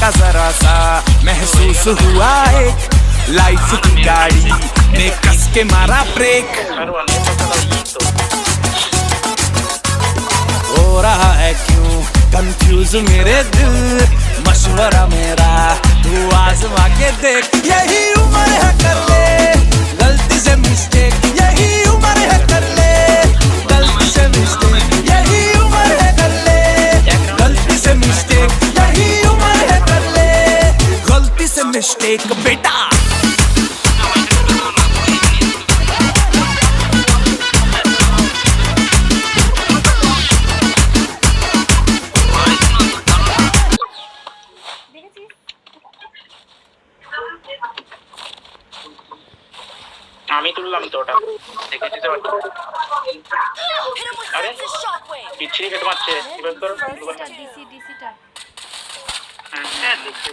था जरा सा महसूस हुआ एक लाइफ की गाड़ी ने कस के मारा ब्रेक हो रहा है क्यों कंफ्यूज मेरे दिल मशवरा मेरा तू आजमा के देख यही उम्र है कर ले गलती से मिस्टेक यही उम्र है कर ले गलती से मिस्टेक यही उम्र है कर ले गलती से मिस्टेक यही उम्र है कर ले गलती से मिस्टेक बेटा আমি তুললাম তো ওটা দেখে দিতে পারছি আরে পিছিয়ে কেটে মারছে এবার তোর ডিসি ডিসিটা হ্যাঁ দেখছি